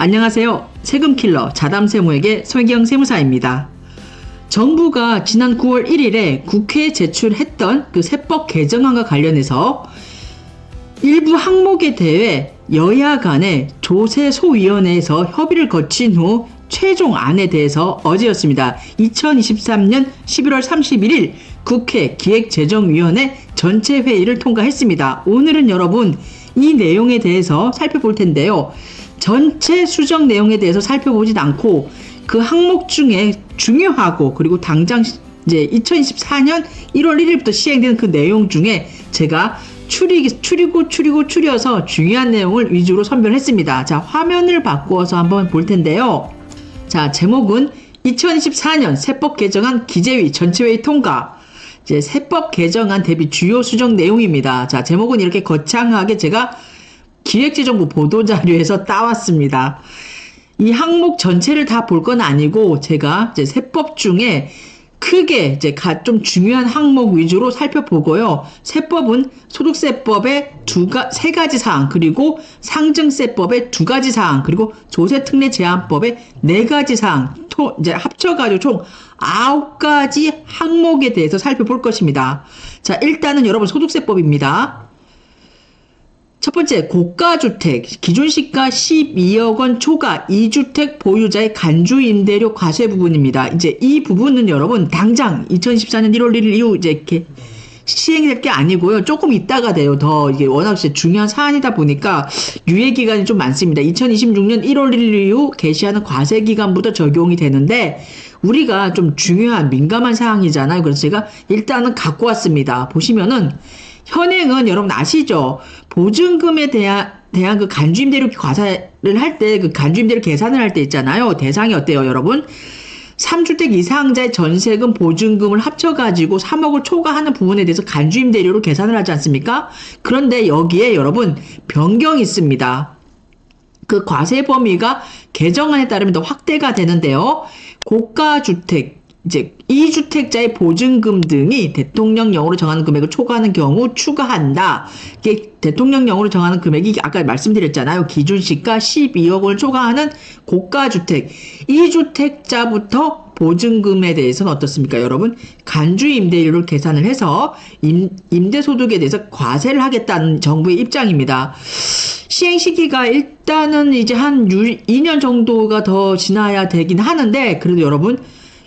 안녕하세요. 세금킬러 자담세무에게 손혜경 세무사입니다. 정부가 지난 9월 1일에 국회에 제출했던 그 세법 개정안과 관련해서 일부 항목에 대해 여야 간의 조세소위원회에서 협의를 거친 후 최종안에 대해서 어제였습니다. 2023년 11월 31일 국회 기획재정위원회 전체 회의를 통과했습니다. 오늘은 여러분 이 내용에 대해서 살펴볼 텐데요. 전체 수정 내용에 대해서 살펴보진 않고 그 항목 중에 중요하고 그리고 당장 이제 2024년 1월 1일부터 시행되는 그 내용 중에 제가 추려서 중요한 내용을 위주로 선별했습니다. 자, 화면을 바꾸어서 한번 볼 텐데요. 자, 제목은 2024년 세법 개정안 기재위 전체회의 통과. 이제 세법 개정안 대비 주요 수정 내용입니다. 자, 제목은 이렇게 거창하게 제가 기획재정부 보도자료에서 따왔습니다. 이 항목 전체를 다 볼 건 아니고 제가 이제 세법 중에 크게 이제 좀 중요한 항목 위주로 살펴보고요. 세법은 소득세법의 세 가지 사항, 그리고 상증세법의 2가지 사항, 그리고 조세특례 제한법의 4가지 사항, 이제 합쳐가지고 총 9가지 항목에 대해서 살펴볼 것입니다. 자, 일단은 여러분 소득세법입니다. 첫 번째, 고가주택, 기준시가 12억 원 초과 2주택 보유자의 간주임대료 과세 부분입니다. 이제 이 부분은 여러분 당장 2014년 1월 1일 이후 이제 이렇게 시행이 될 게 아니고요. 조금 있다가 돼요. 더 이게 워낙 중요한 사안이다 보니까 유예 기간이 좀 많습니다. 2026년 1월 1일 이후 개시하는 과세 기간부터 적용이 되는데 우리가 좀 중요한 민감한 사항이잖아요. 그래서 제가 일단은 갖고 왔습니다. 보시면은 현행은 여러분 아시죠? 보증금에 대한 그 간주임대료 과세를 할 때 그 간주임대료 계산을 할 때 있잖아요. 대상이 어때요, 여러분? 3주택 이상자의 전세금 보증금을 합쳐가지고 3억을 초과하는 부분에 대해서 간주임대료로 계산을 하지 않습니까? 그런데 여기에 여러분 변경이 있습니다. 그 과세 범위가 개정안에 따르면 더 확대가 되는데요. 고가주택, 이제 2주택자의 보증금 등이 대통령령으로 정하는 금액을 초과하는 경우 추가한다. 이게 대통령령으로 정하는 금액이 아까 말씀드렸잖아요. 기준시가 12억 원을 초과하는 고가주택 2주택자부터 보증금에 대해서는 어떻습니까, 여러분? 간주임대료를 계산을 해서 임대소득에 대해서 과세를 하겠다는 정부의 입장입니다. 시행 시기가 일단은 이제 한 2년 정도가 더 지나야 되긴 하는데 그래도 여러분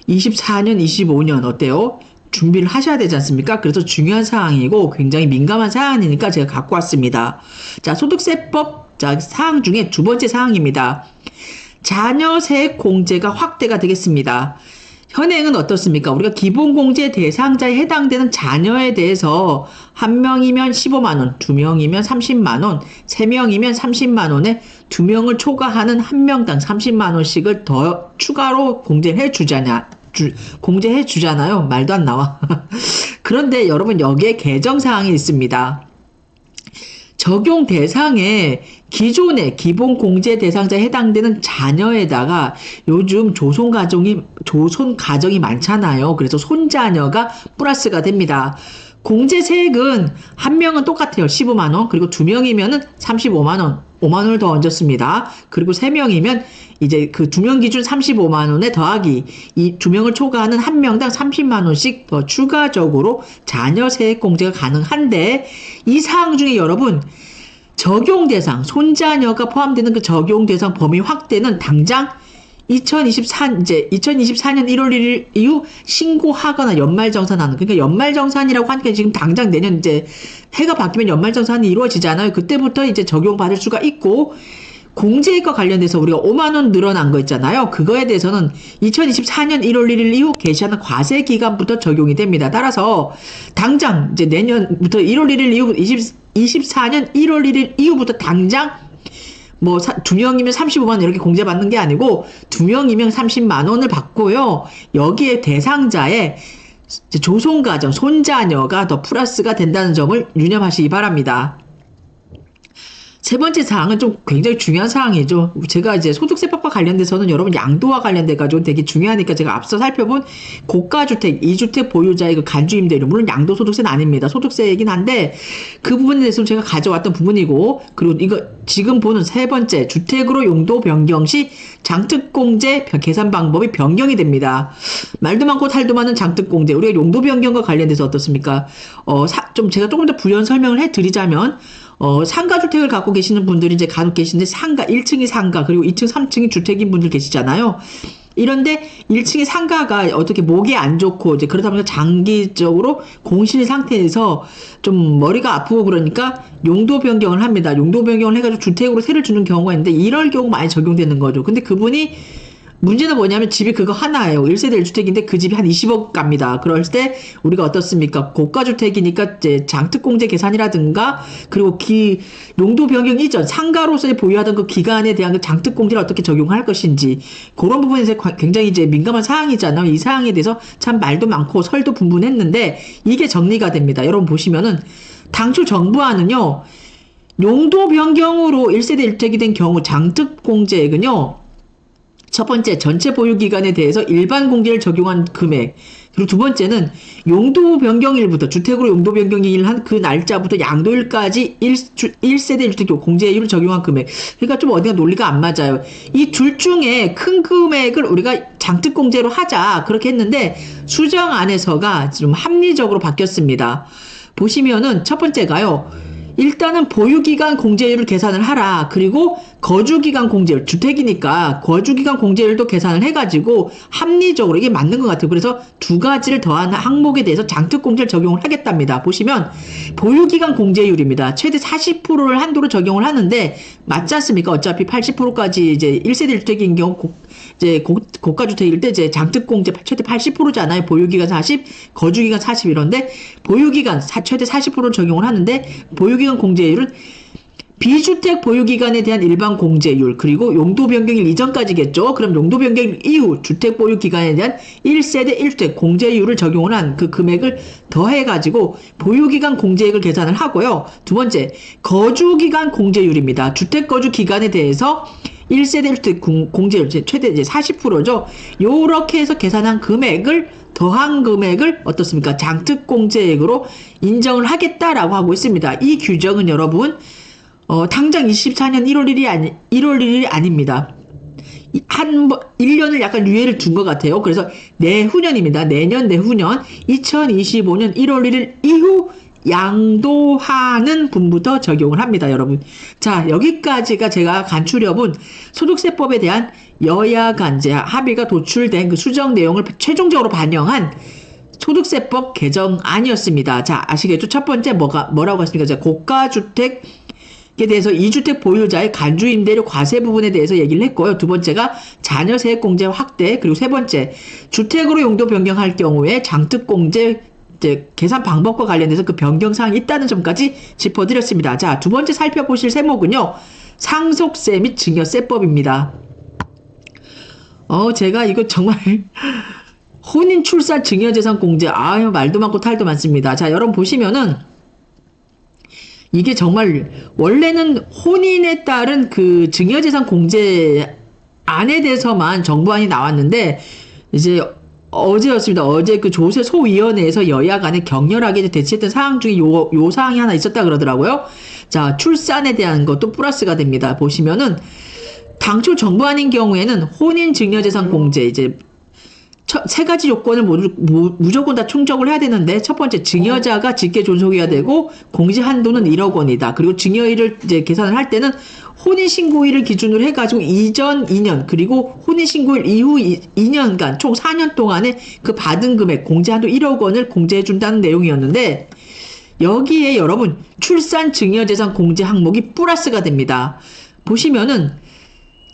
24년, 25년 어때요? 준비를 하셔야 되지 않습니까? 그래서 중요한 사항이고 굉장히 민감한 사항이니까 제가 갖고 왔습니다. 자, 소득세법 사항 중에 두 번째 사항입니다. 자녀세액 공제가 확대가 되겠습니다. 현행은 어떻습니까? 우리가 기본공제 대상자에 해당되는 자녀에 대해서 1명이면 15만원, 2명이면 30만원, 3명이면 30만원에 2명을 초과하는 1명당 30만원씩을 더 추가로 공제해 주잖아요. 말도 안 나와. 그런데 여러분 여기에 개정사항이 있습니다. 적용 대상에 기존의 기본공제 대상자에 해당되는 자녀에다가 요즘 조손 가정이 많잖아요. 그래서 손자녀가 플러스가 됩니다. 공제세액은 한 명은 똑같아요. 15만원. 그리고 2명이면은 35만원. 5만원을 더 얹었습니다. 그리고 3명이면 이제 그 2명 기준 35만원에 더하기 이 2명을 초과하는 한 명당 30만원씩 더 추가적으로 자녀세액 공제가 가능한데 이 사항 중에 여러분 적용 대상, 손자녀가 포함되는 그 적용 대상 범위 확대는 당장 2024년 1월 1일 이후 신고하거나 연말정산하는, 그러니까 연말정산이라고 하니까 지금 당장 내년 이제 해가 바뀌면 연말정산이 이루어지잖아요. 그때부터 이제 적용받을 수가 있고, 공제액과 관련돼서 우리가 5만원 늘어난 거 있잖아요. 그거에 대해서는 2024년 1월 1일 이후 개시하는 과세 기간부터 적용이 됩니다. 따라서 당장 이제 내년부터 1월 1일 이후 24년 1월 1일 이후부터 당장 뭐 2명이면 35만원 이렇게 공제받는 게 아니고 2명이면 30만원을 받고요. 여기에 대상자의 조손가정, 손자녀가 더 플러스가 된다는 점을 유념하시기 바랍니다. 세 번째 사항은 좀 굉장히 중요한 사항이죠. 제가 이제 소득세법과 관련돼서는 여러분 양도와 관련돼가지고 되게 중요하니까 제가 앞서 살펴본 고가주택, 2주택 보유자의 그 간주임대료, 물론 양도소득세는 아닙니다. 소득세이긴 한데 그 부분에 대해서 제가 가져왔던 부분이고, 그리고 이거 지금 보는 세 번째 주택으로 용도 변경 시 장특공제 계산 방법이 변경이 됩니다. 말도 많고 탈도 많은 장특공제, 우리가 용도 변경과 관련돼서 어떻습니까? 제가 조금 더 부연 설명을 해드리자면 상가주택을 갖고 계시는 분들이 이제 간혹 계시는데 1층이 상가 그리고 2층, 3층이 주택인 분들 계시잖아요. 이런데 1층의 상가가 어떻게 목이 안 좋고 이제 그러다 보니까 장기적으로 공실 상태에서 좀 머리가 아프고 그러니까 용도 변경을 합니다. 용도 변경을 해가지고 주택으로 세를 주는 경우가 있는데 이럴 경우 많이 적용되는 거죠. 근데 그분이 문제는 뭐냐면 집이 그거 하나예요. 1세대 1주택인데 그 집이 한 20억 갑니다. 그럴 때 우리가 어떻습니까? 고가주택이니까 이제 장특공제 계산이라든가 그리고 용도 변경 이전 상가로서 보유하던 그 기간에 대한 그 장특공제를 어떻게 적용할 것인지 그런 부분에서 굉장히 이제 민감한 사항이잖아요. 이 사항에 대해서 참 말도 많고 설도 분분했는데 이게 정리가 됩니다. 여러분 보시면은 당초 정부안은요. 용도 변경으로 1세대 1주택이 된 경우 장특공제액은요. 첫 번째, 전체 보유 기간에 대해서 일반 공제를 적용한 금액. 그리고 두 번째는 용도 변경일부터, 주택으로 용도 변경일 한 그 날짜부터 양도일까지 1세대 1주택 공제율을 적용한 금액. 그러니까 좀 어디가 논리가 안 맞아요. 이 둘 중에 큰 금액을 우리가 장특공제로 하자. 그렇게 했는데, 수정안에서가 좀 합리적으로 바뀌었습니다. 보시면은 첫 번째가요. 일단은 보유기간 공제율을 계산을 하라. 그리고 거주기간 공제율, 주택이니까 거주기간 공제율도 계산을 해가지고 합리적으로 이게 맞는 것 같아요. 그래서 두 가지를 더한 항목에 대해서 장특공제를 적용을 하겠답니다. 보시면 보유기간 공제율입니다. 최대 40%를 한도로 적용을 하는데 맞지 않습니까? 어차피 80%까지 이제 1세대 1주택인 경우 이제 고가주택일 때 이제 장특공제 최대 80%잖아요. 보유기간 40, 거주기간 40 이런데 보유기간 최대 40%를 적용을 하는데 보유기간 공제율은 비주택 보유기간에 대한 일반 공제율 그리고 용도 변경일 이전까지겠죠. 그럼 용도 변경일 이후 주택 보유기간에 대한 1세대 1주택 공제율을 적용을 한 그 금액을 더해가지고 보유기간 공제액을 계산을 하고요. 두 번째 거주기간 공제율입니다. 주택 거주 기간에 대해서 1세대 1주택 공제율 최대 이제 40%죠. 요렇게 해서 계산한 금액을 더한 금액을 어떻습니까? 장특공제액으로 인정을 하겠다라고 하고 있습니다. 이 규정은 여러분 당장 24년 1월 1일이 아닙니다. 1년을 약간 유예를 둔 것 같아요. 그래서 내후년입니다. 내후년 2025년 1월 1일 이후 양도하는 분부터 적용을 합니다, 여러분. 자, 여기까지가 제가 간추려본 소득세법에 대한 여야 간 합의가 도출된 그 수정 내용을 최종적으로 반영한 소득세법 개정안이었습니다. 자, 아시겠죠? 첫 번째 뭐라고 했습니까? 자, 고가주택에 대해서 2주택 보유자의 간주임대료 과세 부분에 대해서 얘기를 했고요. 두 번째가 자녀세액공제 확대, 그리고 세 번째 주택으로 용도 변경할 경우에 장특공제 계산 방법과 관련해서 그 변경사항이 있다는 점까지 짚어드렸습니다. 자, 두 번째 살펴보실 세목은요. 상속세 및 증여세법입니다. 제가 이거 정말 혼인, 출산, 증여재산 공제 말도 많고 탈도 많습니다. 자, 여러분 보시면은 이게 정말 원래는 혼인에 따른 그 증여재산 공제 안에 대해서만 정부안이 나왔는데 이제 어제였습니다. 어제 그 조세 소위원회에서 여야 간에 격렬하게 대치했던 사항 중에 요 사항이 하나 있었다 그러더라고요. 자, 출산에 대한 것도 플러스가 됩니다. 보시면은 당초 정부안인 경우에는 혼인 증여재산 공제 이제 세 가지 요건을 무조건 다 충족을 해야 되는데 첫 번째 증여자가 직계 존속해야 되고 공제 한도는 1억 원이다. 그리고 증여일을 이제 계산을 할 때는 혼인신고일을 기준으로 해가지고 이전 2년 그리고 혼인신고일 이후 2년간 총 4년 동안에 그 받은 금액 공제 한도 1억 원을 공제해준다는 내용이었는데 여기에 여러분 출산 증여재산 공제 항목이 플러스가 됩니다. 보시면은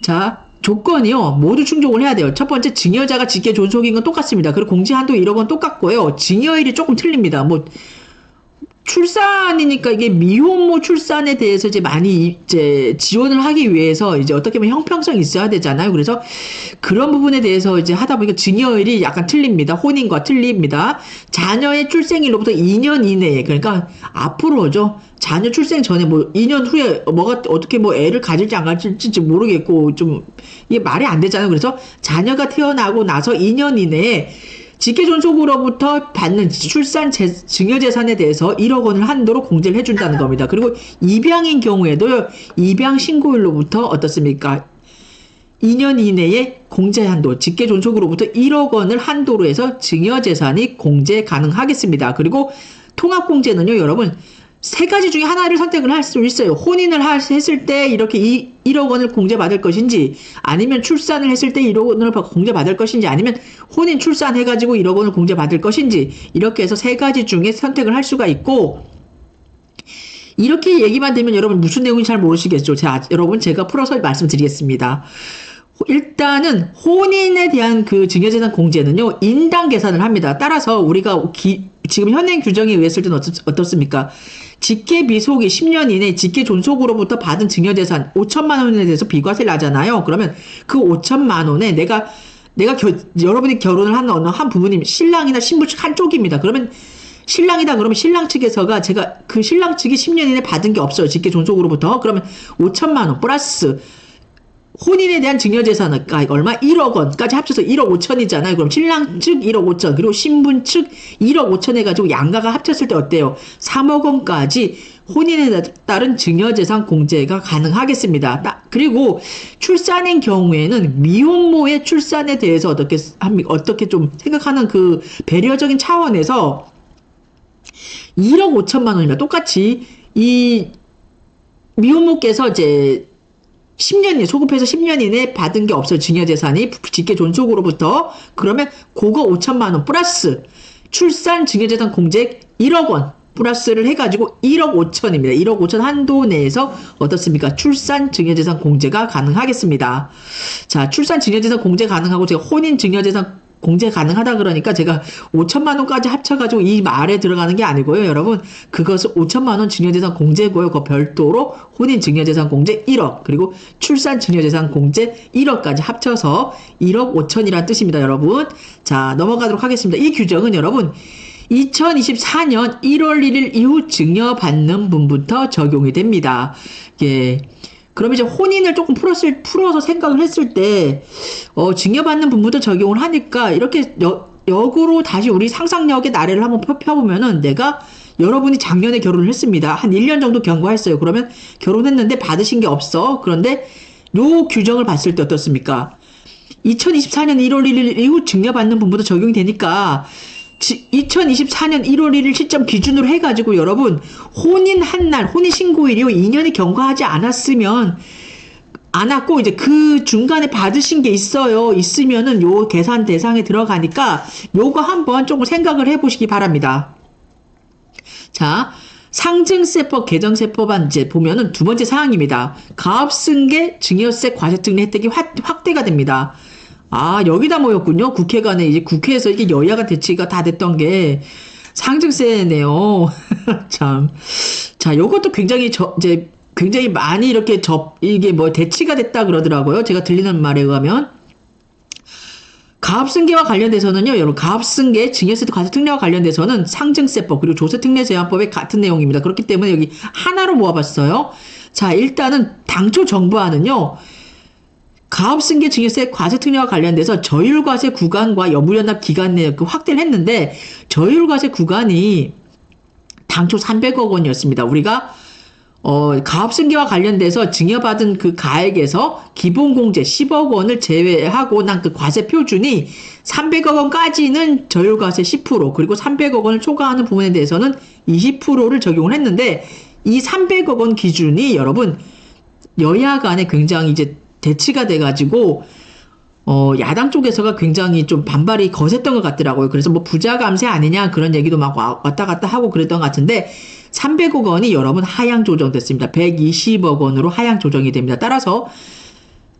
자 조건이요 모두 충족을 해야 돼요. 첫 번째 증여자가 직계 존속인 건 똑같습니다. 그리고 공제 한도 1억 원 똑같고요. 증여일이 조금 틀립니다. 출산이니까 이게 미혼모 출산에 대해서 이제 많이 이제 지원을 하기 위해서 이제 어떻게 보면 형평성이 있어야 되잖아요. 그래서 그런 부분에 대해서 이제 하다 보니까 증여일이 약간 틀립니다. 혼인과 틀립니다. 자녀의 출생일로부터 2년 이내에 그러니까 앞으로죠. 자녀 출생 전에 2년 후에 뭐가 어떻게 애를 가질지 안 가질지 모르겠고 좀 이게 말이 안 되잖아요. 그래서 자녀가 태어나고 나서 2년 이내에 직계존속으로부터 받는 출산 증여재산에 대해서 1억 원을 한도로 공제를 해준다는 겁니다. 그리고 입양인 경우에도 입양 신고일로부터 어떻습니까? 2년 이내에 공제 한도, 직계존속으로부터 1억 원을 한도로 해서 증여재산이 공제 가능하겠습니다. 그리고 통합공제는요, 여러분, 세 가지 중에 하나를 선택을 할 수 있어요. 혼인을 했을 때 이렇게 1억 원을 공제받을 것인지, 아니면 출산을 했을 때 1억 원을 공제받을 것인지, 아니면 혼인 출산해가지고 1억 원을 공제받을 것인지, 이렇게 해서 세 가지 중에 선택을 할 수가 있고, 이렇게 얘기만 되면 여러분 무슨 내용인지 잘 모르시겠죠? 여러분 제가 풀어서 말씀드리겠습니다. 일단은 혼인에 대한 그 증여재산 공제는요, 인당 계산을 합니다. 따라서 우리가 지금 현행 규정에 의했을 때는 어떻습니까? 직계 미속이 10년 이내 직계 존속으로부터 받은 증여재산 5천만 원에 대해서 비과세를 하잖아요. 그러면 그 5천만 원에 여러분이 결혼을 한 어느 한 부모님, 신랑이나 신부 측 한쪽입니다. 그러면 신랑이다 그러면 신랑 측에서가 제가 그 신랑 측이 10년 이내 받은 게 없어요. 직계 존속으로부터. 그러면 5천만 원 플러스 혼인에 대한 증여재산은 얼마? 1억 원까지 합쳐서 1억 5천이잖아요. 그럼 신랑 측 1억 5천, 그리고 신분 측 1억 5천 해가지고 양가가 합쳤을 때 어때요? 3억 원까지 혼인에 따른 증여재산 공제가 가능하겠습니다. 그리고 출산인 경우에는 미혼모의 출산에 대해서 어떻게 좀 생각하는 그 배려적인 차원에서 1억 5천만 원입니다. 똑같이 이 미혼모께서 이제 10년 소급해서 10년 이내 받은 게 없어요. 증여재산이 직계 존속으로부터. 그러면 그거 5천만 원 플러스 출산 증여재산 공제 1억 원 플러스를 해가지고 1억 5천입니다. 1억 5천 한도 내에서 어떻습니까? 출산 증여재산 공제가 가능하겠습니다. 자, 출산 증여재산 공제 가능하고 제가 혼인 증여재산 공제 가능하다 그러니까 제가 5천만 원까지 합쳐가지고 이 말에 들어가는 게 아니고요. 여러분, 그것은 5천만 원 증여재산 공제고요. 그 별도로 혼인 증여재산 공제 1억, 그리고 출산 증여재산 공제 1억까지 합쳐서 1억 5천이란 뜻입니다. 여러분. 자, 넘어가도록 하겠습니다. 이 규정은 여러분, 2024년 1월 1일 이후 증여받는 분부터 적용이 됩니다. 예. 그럼 이제 혼인을 조금 풀어서 생각을 했을 때, 증여받는 분부터 적용을 하니까, 이렇게 역으로 다시 우리 상상력의 나래를 한번 펴보면은, 여러분이 작년에 결혼을 했습니다. 한 1년 정도 경과했어요. 그러면 결혼했는데 받으신 게 없어. 그런데 요 규정을 봤을 때 어떻습니까? 2024년 1월 1일 이후 증여받는 분부터 적용이 되니까, 2024년 1월 1일 시점 기준으로 해가지고 여러분 혼인한 날, 혼인신고일이요 2년이 경과하지 않았고 이제 그 중간에 받으신 게 있으면은 요 계산 대상에 들어가니까 요거 한번 조금 생각을 해보시기 바랍니다. 자, 상증세법 개정세법안 이제 보면은 두 번째 사항입니다. 가압승계 증여세 과세특례 혜택이 확대가 됩니다. 아, 여기다 모였군요. 이제 국회에서 이게 여야가 대치가 다 됐던 게 상증세네요. 참. 자, 요것도 굉장히 이제 굉장히 많이 이렇게 이게 대치가 됐다 그러더라고요. 제가 들리는 말에 의하면. 가압승계와 관련돼서는요, 여러분, 가압승계 증여세 과세특례와 관련돼서는 상증세법 그리고 조세특례제한법의 같은 내용입니다. 그렇기 때문에 여기 하나로 모아봤어요. 자, 일단은 당초 정부안은요, 가압승계 증여세 과세특례와 관련돼서 저율과세 구간과 여부연납 기간 내 확대를 했는데 저율과세 구간이 당초 300억 원이었습니다. 우리가 가압승계와 관련돼서 증여받은 그 가액에서 기본공제 10억 원을 제외하고 난 그 과세 표준이 300억 원까지는 저율과세 10%, 그리고 300억 원을 초과하는 부분에 대해서는 20%를 적용을 했는데 이 300억 원 기준이 여러분 여야 간에 굉장히 이제 대치가 돼가지고 야당 쪽에서가 굉장히 좀 반발이 거셌던 것 같더라고요. 그래서 부자 감세 아니냐 그런 얘기도 막 왔다 갔다 하고 그랬던 것 같은데 300억 원이 여러분 하향 조정됐습니다. 120억 원으로 하향 조정이 됩니다. 따라서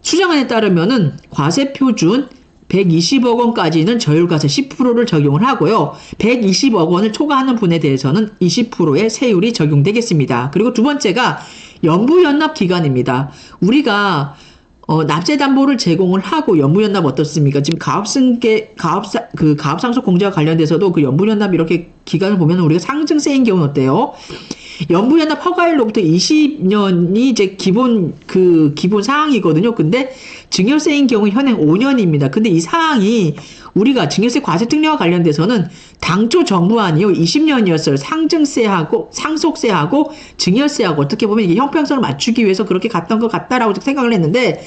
수정안에 따르면은 과세 표준 120억 원까지는 저율과세 10%를 적용을 하고요. 120억 원을 초과하는 분에 대해서는 20%의 세율이 적용되겠습니다. 그리고 두 번째가 연부연납 기간입니다. 우리가 납세담보를 제공을 하고 연부연납 어떻습니까? 지금 가압상속 공제와 관련돼서도 그 연부연납 이렇게 기간을 보면 우리가 상증세인 경우는 어때요? 연부연납 허가일로부터 20년이 이제 기본 사항이거든요. 근데 증여세인 경우 현행 5년입니다. 근데 이 사항이 우리가 증여세 과세 특례와 관련돼서는 당초 정부안이요 20년이었어요. 상증세하고 상속세하고 증여세하고 어떻게 보면 이게 형평성을 맞추기 위해서 그렇게 갔던 것 같다라고 생각을 했는데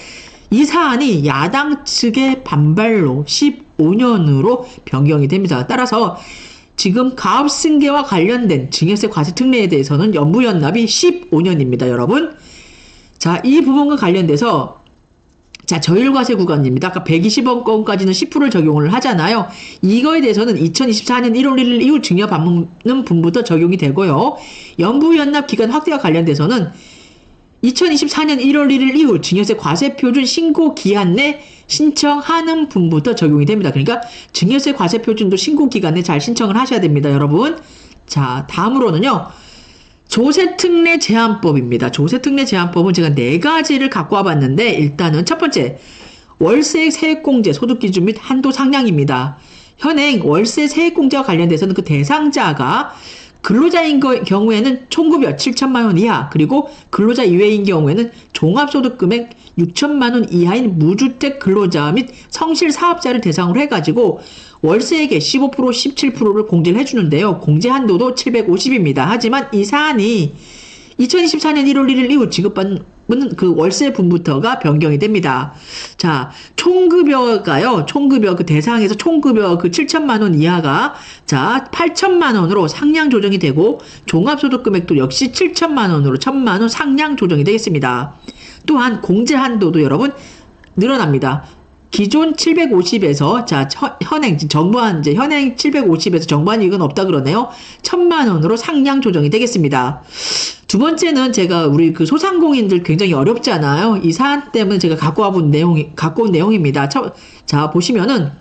이 사안이 야당 측의 반발로 15년으로 변경이 됩니다. 따라서 지금 가업승계와 관련된 증여세 과세 특례에 대해서는 연부연납이 15년입니다, 여러분. 자, 이 부분과 관련돼서 자, 저율과세 구간입니다. 아까 120억 원까지는 10%를 적용을 하잖아요. 이거에 대해서는 2024년 1월 1일 이후 증여 받는 분부터 적용이 되고요. 연부연납 기간 확대와 관련돼서는 2024년 1월 1일 이후 증여세 과세표준 신고 기한 내 신청하는 분부터 적용이 됩니다. 그러니까 증여세 과세표준도 신고 기간에 잘 신청을 하셔야 됩니다, 여러분. 자, 다음으로는요. 조세특례 제한법입니다. 조세특례 제한법은 제가 4가지를 갖고 와봤는데 일단은 첫 번째, 월세 세액공제 소득기준 및 한도 상량입니다. 현행 월세 세액공제와 관련돼서는 그 대상자가 근로자인 경우에는 총급여 7천만 원 이하, 그리고 근로자 이외인 경우에는 종합소득금액 6천만 원 이하인 무주택 근로자 및 성실 사업자를 대상으로 해가지고 월세액의 15%, 17%를 공제를 해주는데요. 공제 한도도 750입니다. 하지만 이 사안이 2024년 1월 1일 이후 지급받는 그 월세 분부터가 변경이 됩니다. 자, 총급여가요. 총급여 그 대상에서 총급여 그 7천만 원 이하가 자, 8천만 원으로 상량 조정이 되고 종합소득 금액도 역시 7천만 원으로 1천만 원 상량 조정이 되겠습니다. 또한 공제 한도도 여러분 늘어납니다. 기존 750에서 자 현행 정부안 이제 현행 750에서 정부안 이익은 없다 그러네요. 1천만 원으로 상량 조정이 되겠습니다. 두 번째는 제가 우리 그 소상공인들 굉장히 어렵잖아요. 이 사안 때문에 제가 갖고 온 내용입니다. 자 보시면은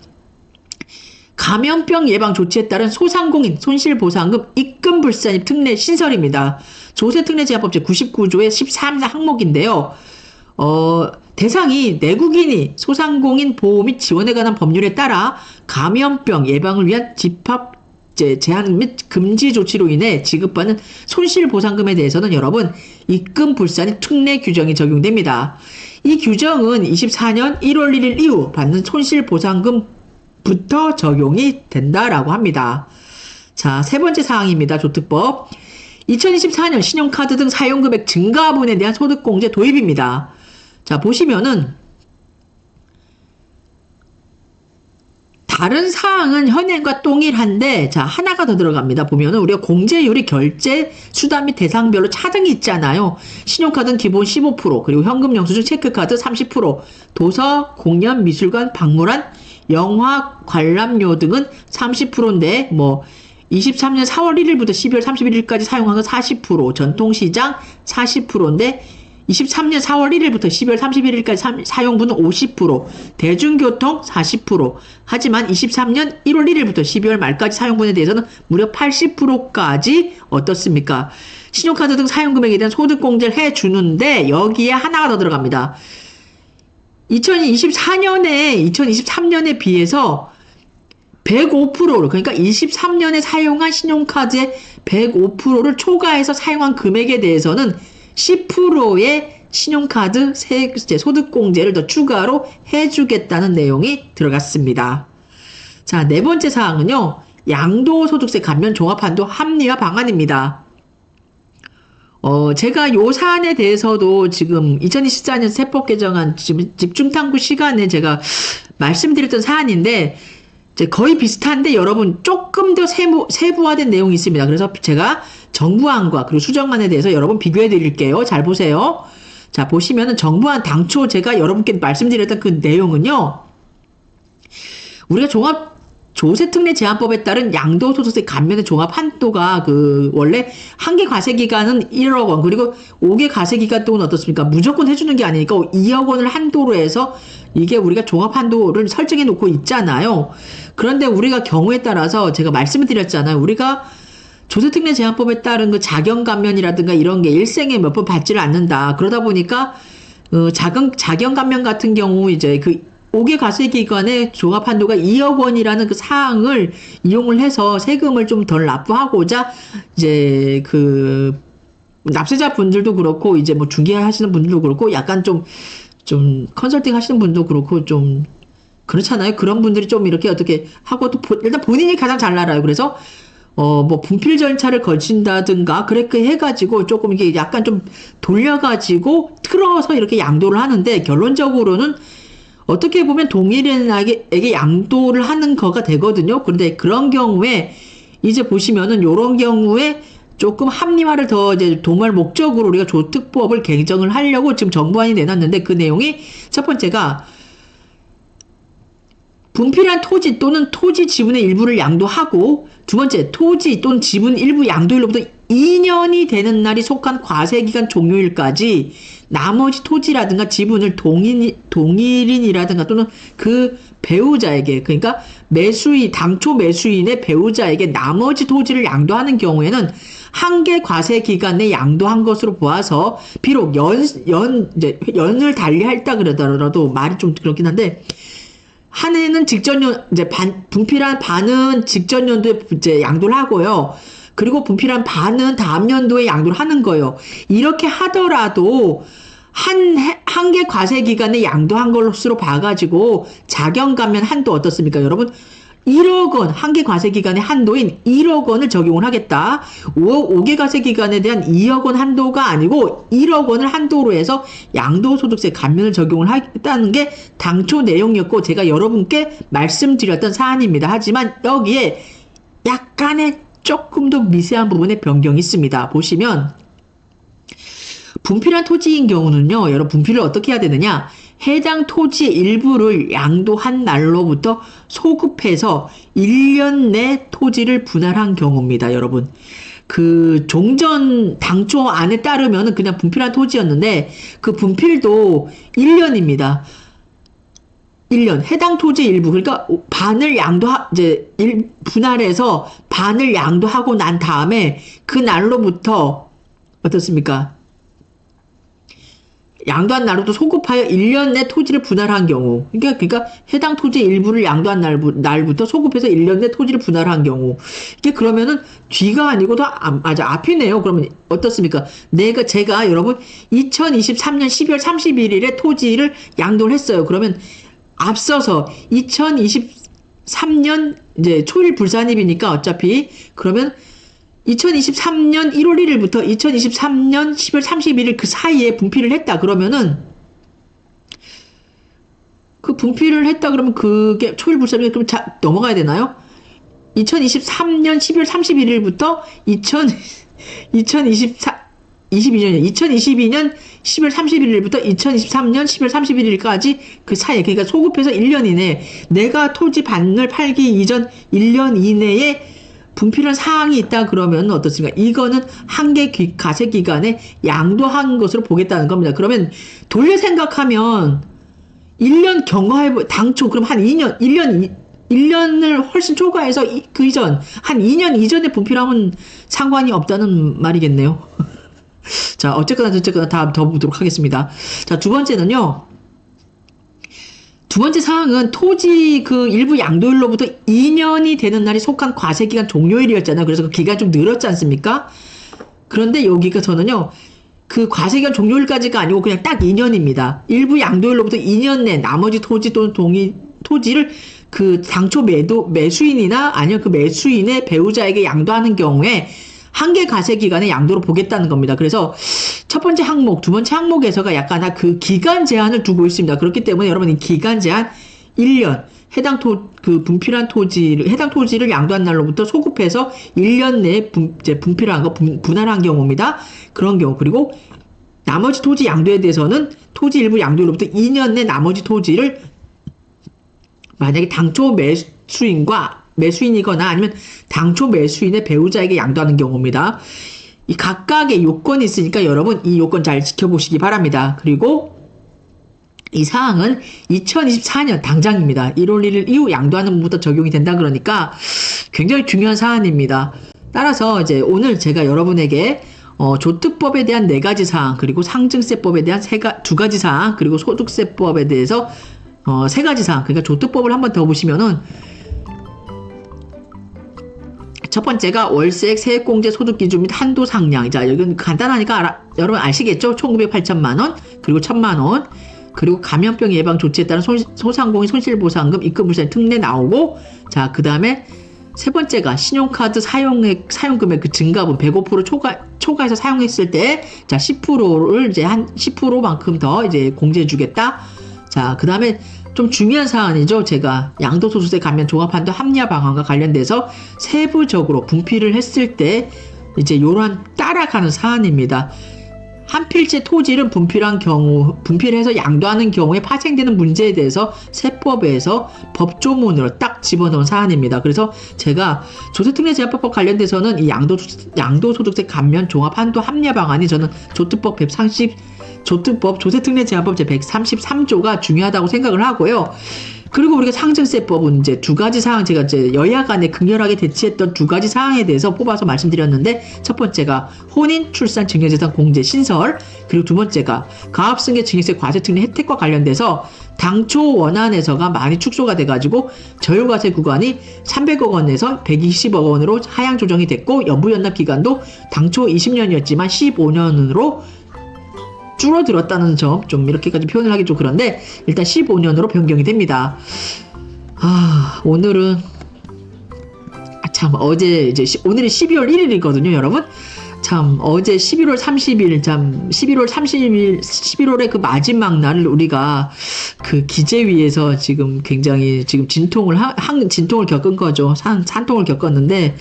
감염병 예방 조치에 따른 소상공인 손실보상금 입금 불산입 특례 신설입니다. 조세특례 제한법 제99조의 13 항목인데요. 대상이 내국인이 소상공인 보호 및 지원에 관한 법률에 따라 감염병 예방을 위한 집합 제한 및 금지 조치로 인해 지급받는 손실보상금에 대해서는 여러분 입금 불산입 특례 규정이 적용됩니다. 이 규정은 24년 1월 1일 이후 받는 손실보상금부터 적용이 된다라고 합니다. 자, 세 번째 사항입니다. 조특법 2024년 신용카드 등 사용금액 증가분에 대한 소득공제 도입입니다. 자, 보시면은 다른 사항은 현행과 동일한데 자, 하나가 더 들어갑니다. 보면은 우리가 공제율이 결제 수단 및 대상별로 차등이 있잖아요. 신용카드는 기본 15%, 그리고 현금 영수증 체크카드 30%, 도서, 공연, 미술관, 박물관, 영화, 관람료 등은 30%인데 23년 4월 1일부터 12월 31일까지 사용한 건 40%, 전통시장 40%인데 23년 4월 1일부터 12월 31일까지 사용분은 50%, 대중교통 40%, 하지만 23년 1월 1일부터 12월 말까지 사용분에 대해서는 무려 80%까지 어떻습니까? 신용카드 등 사용금액에 대한 소득공제를 해주는데 여기에 하나가 더 들어갑니다. 2024년에 2023년에 비해서 105%를 그러니까 23년에 사용한 신용카드의 105%를 초과해서 사용한 금액에 대해서는 10%의 신용카드 소득공제를 더 추가로 해주겠다는 내용이 들어갔습니다. 자, 네 번째 사항은요. 양도소득세 감면 종합한도 합리화 방안입니다. 제가 요 사안에 대해서도 지금 2024년 세법 개정안 집중탐구 시간에 제가 말씀드렸던 사안인데 거의 비슷한데 여러분 조금 더 세부화된 내용이 있습니다. 그래서 제가 정부안과 그리고 수정안에 대해서 여러분 비교해 드릴게요. 잘 보세요. 자, 보시면은 정부안 당초 제가 여러분께 말씀드렸던 그 내용은요. 우리가 조세특례 제한법에 따른 양도소득세 감면의 종합 한도가 원래 한 개 과세기간은 1억 원, 그리고 5개 과세기간 동안 어떻습니까? 무조건 해주는 게 아니니까 2억 원을 한도로 해서 이게 우리가 종합 한도를 설정해 놓고 있잖아요. 그런데 우리가 경우에 따라서 제가 말씀을 드렸잖아요. 우리가 조세특례 제한법에 따른 그 자경감면이라든가 이런 게 일생에 몇 번 받지를 않는다. 그러다 보니까 자경감면 같은 경우 이제 그 5개 과세기관의 종합한도가 2억 원이라는 그 사항을 이용을 해서 세금을 좀 덜 납부하고자 이제 납세자 분들도 그렇고 이제 뭐 중개하시는 분들도 그렇고 약간 좀 컨설팅 하시는 분도 그렇고 좀 그렇잖아요. 그런 분들이 좀 이렇게 어떻게 하고 또 일단 본인이 가장 잘 알아요. 그래서 뭐 분필 절차를 거친다든가 그렇게 해가지고 조금 이게 약간 좀 돌려가지고 틀어서 이렇게 양도를 하는데 결론적으로는 어떻게 보면 동일인에게 양도를 하는 거가 되거든요. 그런데 그런 경우에 이제 보시면은 요런 경우에 조금 합리화를 더 이제 도모할 목적으로 우리가 조특법을 개정을 하려고 지금 정부안이 내놨는데 그 내용이 첫 번째가 분필한 토지 또는 토지 지분의 일부를 양도하고 두 번째 토지 또는 지분 일부 양도일로부터 2년이 되는 날이 속한 과세기간 종료일까지 나머지 토지라든가 지분을 동일인이라든가 또는 그 배우자에게 그러니까 당초 매수인의 배우자에게 나머지 토지를 양도하는 경우에는 한계 과세 기간에 양도한 것으로 보아서 비록 연을 달리했다 그러더라도 말이 좀 그렇긴 한데 한 해는 이제 분필한 반은 직전 연도에 이제 양도를 하고요. 그리고 분필한 반은 다음 연도에 양도를 하는 거예요. 이렇게 하더라도 한계 과세 기간에 양도한 것으로 봐가지고 자경감면 한도 어떻습니까, 여러분? 1억 원, 한계 과세 기간의 한도인 1억 원을 적용을 하겠다. 5개 과세 기간에 대한 2억 원 한도가 아니고 1억 원을 한도로 해서 양도소득세 감면을 적용을 하겠다는 게 당초 내용이었고 제가 여러분께 말씀드렸던 사안입니다. 하지만 여기에 약간의 조금 더 미세한 부분에 변경이 있습니다. 보시면 분필한 토지인 경우는요, 여러분 분필을 어떻게 해야 되느냐? 해당 토지의 일부를 양도한 날로부터 소급해서 1년 내 토지를 분할한 경우입니다, 여러분. 그 종전 당초 안에 따르면 그냥 분필한 토지였는데 그 분필도 1년입니다. 1년 해당 토지 일부 그러니까 반을 분할해서 반을 양도하고 난 다음에 그 날로부터 어떻습니까? 양도한 날로부터 소급하여 1년 내 토지를 분할한 경우 그러니까 해당 토지 일부를 양도한 날부터 소급해서 1년 내 토지를 분할한 경우 이게 그러면은 뒤가 아니고 앞이네요. 그러면 어떻습니까? 제가 여러분 2023년 12월 31일에 토지를 양도를 했어요. 그러면 앞서서 2023년 이제 초일 불산입이니까 어차피 그러면 2023년 1월 1일부터 2023년 10월 31일 그 사이에 분필을 했다 그러면은 그 분필을 했다 그러면 그게 초일 불산이 그럼 넘어가야 되나요? 2023년 12월 31일부터 2022년 10월 31일부터 2023년 10월 31일까지 그 사이에 그러니까 소급해서 1년 이내 내가 토지 반을 팔기 이전 1년 이내에 분필한 사항이 있다 그러면 어떻습니까? 이거는 한계 과세 기간에 양도한 것으로 보겠다는 겁니다. 그러면 돌려 생각하면 1년 당초 그럼 한 1년을 훨씬 초과해서 그 이전 한 2년 이전에 분필하면 상관이 없다는 말이겠네요. 자, 어쨌거나 다음 더 보도록 하겠습니다. 자, 두 번째는요. 두 번째 사항은 토지 그 일부 양도일로부터 2년이 되는 날이 속한 과세기간 종료일이었잖아요. 그래서 그 기간이 좀 늘었지 않습니까? 그런데 여기가 저는요, 그 과세기간 종료일까지가 아니고 그냥 딱 2년입니다. 일부 양도일로부터 2년 내 나머지 토지 또는 토지를 그 당초 매수인이나 아니면 그 매수인의 배우자에게 양도하는 경우에 한계 과세 기간에 양도로 보겠다는 겁니다. 그래서 첫 번째 항목, 두 번째 항목에서가 약간 그 기간 제한을 두고 있습니다. 그렇기 때문에 여러분 이 기간 제한 1년, 해당 토지를 양도한 날로부터 소급해서 1년 내에 분필한 거 분할한 경우입니다. 그런 경우. 그리고 나머지 토지 양도에 대해서는 토지 일부 양도로부터 2년 내 나머지 토지를 만약에 당초 매수인이거나 아니면 당초 매수인의 배우자에게 양도하는 경우입니다. 이 각각의 요건이 있으니까 여러분 이 요건 잘 지켜보시기 바랍니다. 그리고 이 사항은 2024년 당장입니다. 1월 1일 이후 양도하는 분부터 적용이 된다 그러니까 굉장히 중요한 사안입니다. 따라서 이제 오늘 제가 여러분에게 조특법에 대한 4가지 사항, 그리고 상증세법에 대한 2가지 사항, 그리고 소득세법에 대해서 3가지 사항, 그러니까 조특법을 한번 더 보시면은 첫 번째가 월세액, 세액공제, 소득기준 및 한도 상량. 자, 이건 간단하니까 여러분 아시겠죠? 1900, 8000만원, 그리고 1000만원, 그리고 감염병 예방 조치에 따른 소상공인 손실보상금, 입금불세 특례 나오고, 자, 그 다음에 세 번째가 신용카드 사용금액 그 증가분 105% 초과해서 사용했을 때, 자, 10%를 이제 한 10%만큼 더 이제 공제해주겠다. 자, 그 다음에 좀 중요한 사안이죠. 제가 양도소득세 감면 종합한도 합리화 방안과 관련돼서 세부적으로 분필을 했을 때 이제 요런 따라가는 사안입니다. 한 필지 토지를 분필한 경우, 분필해서 양도하는 경우에 파생되는 문제에 대해서 세법에서 법조문으로 딱 집어넣은 사안입니다. 그래서 제가 조세특례제한법과 관련돼서는 이 양도소득세 감면 종합한도 합리화 방안이 저는 조특법 조세특례제한법 제133조가 중요하다고 생각을 하고요. 그리고 우리가 상증세법은 이제 두 가지 사항, 제가 이제 여야 간에 극렬하게 대치했던 두 가지 사항에 대해서 뽑아서 말씀드렸는데, 첫 번째가 혼인, 출산, 증여재산 공제 신설, 그리고 두 번째가 가압승계 증여세 과세특례 혜택과 관련돼서 당초 원안에서가 많이 축소가 돼가지고 저율과세 구간이 300억 원에서 120억 원으로 하향 조정이 됐고, 연부연납 기간도 당초 20년이었지만 15년으로 줄어들었다는 점, 좀 이렇게까지 표현을 하기 좀 그런데 일단 15년으로 변경이 됩니다. 오늘은 참 어제 이제 오늘이 12월 1일이거든요, 여러분. 참 어제 11월 30일 참 11월 30일 11월의 그 마지막 날을 우리가 그 기재위에서 지금 굉장히 지금 진통을 겪은 거죠. 산통을 겪었는데,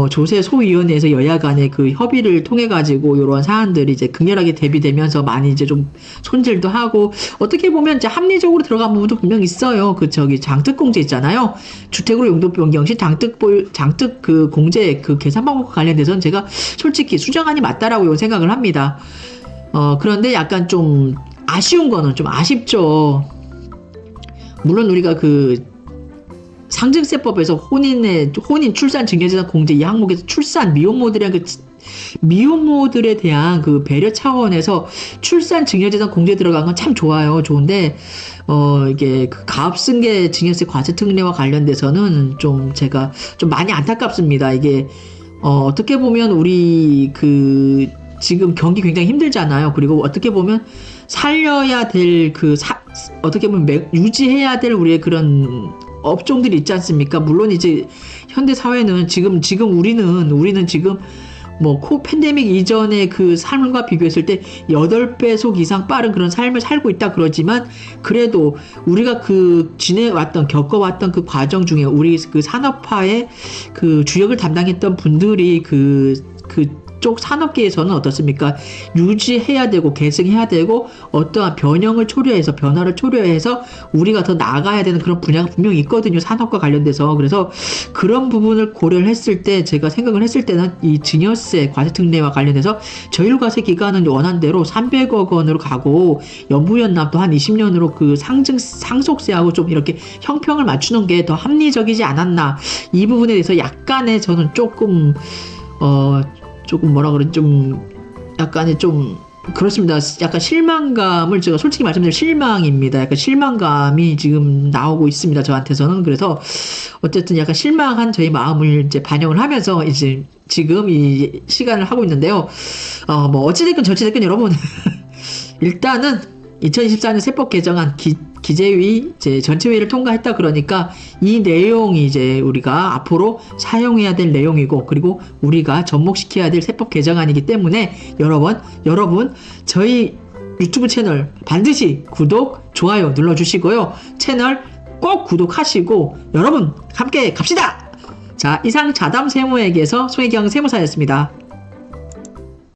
조세 소위원회에서 여야 간의 그 협의를 통해 가지고 이런 사안들이 이제 극렬하게 대비되면서 많이 이제 좀 손질도 하고, 어떻게 보면 이제 합리적으로 들어간 부분도 분명 있어요. 그 장특 공제 있잖아요. 주택으로 용도 변경 시 장특 그 공제 그 계산 방법과 관련돼서는 제가 솔직히 수정안이 맞다라고 생각을 합니다. 그런데 약간 좀 아쉬운 거는 좀 아쉽죠. 물론 우리가 그 상증세법에서 혼인, 출산, 증여재산 공제 이 항목에서 출산 미혼모들에 대한 그 배려 차원에서 출산, 증여재산 공제 들어간 건 참 좋아요. 좋은데, 이게 그 가압승계 증여세 과세특례와 관련돼서는 좀 제가 좀 많이 안타깝습니다. 이게, 어떻게 보면 우리 지금 경기 굉장히 힘들잖아요. 그리고 어떻게 보면 살려야 될 어떻게 보면 유지해야 될 우리의 그런 업종들이 있지 않습니까? 물론 이제 현대 사회는 지금 우리는 지금 팬데믹 이전의 그 삶과 비교했을 때 8배속 이상 빠른 그런 삶을 살고 있다 그러지만, 그래도 우리가 겪어왔던 그 과정 중에 우리 그 산업화의 그 주역을 담당했던 분들이 그쪽 산업계에서는 어떻습니까? 유지해야 되고 계승해야 되고 어떠한 변화를 초래해서 우리가 더 나아가야 되는 그런 분야가 분명히 있거든요. 산업과 관련돼서. 그래서 그런 부분을 고려를 했을 때, 제가 생각을 했을 때는 이 증여세 과세특례와 관련해서 저율과세 기간은 원안대로 300억 원으로 가고, 연부연납도 한 20년으로 그 상속세하고 좀 이렇게 형평을 맞추는 게 더 합리적이지 않았나. 이 부분에 대해서 약간의 저는 조금 약간의 좀 그렇습니다. 약간 실망감을, 제가 솔직히 말씀드리면 실망입니다. 약간 실망감이 지금 나오고 있습니다, 저한테서는. 그래서 어쨌든 약간 실망한 저희 마음을 이제 반영을 하면서 이제 지금 이 시간을 하고 있는데요. 어찌됐건 저찌됐건 여러분 일단은 2024년 세법 개정안 기재위 이제 전체회의를 통과했다. 그러니까 이 내용이 이제 우리가 앞으로 사용해야 될 내용이고, 그리고 우리가 접목시켜야 될 세법 개정안이기 때문에 여러분 저희 유튜브 채널 반드시 구독, 좋아요 눌러주시고요. 채널 꼭 구독하시고 여러분 함께 갑시다. 자, 이상 자담 세무에게서 송혜경 세무사였습니다.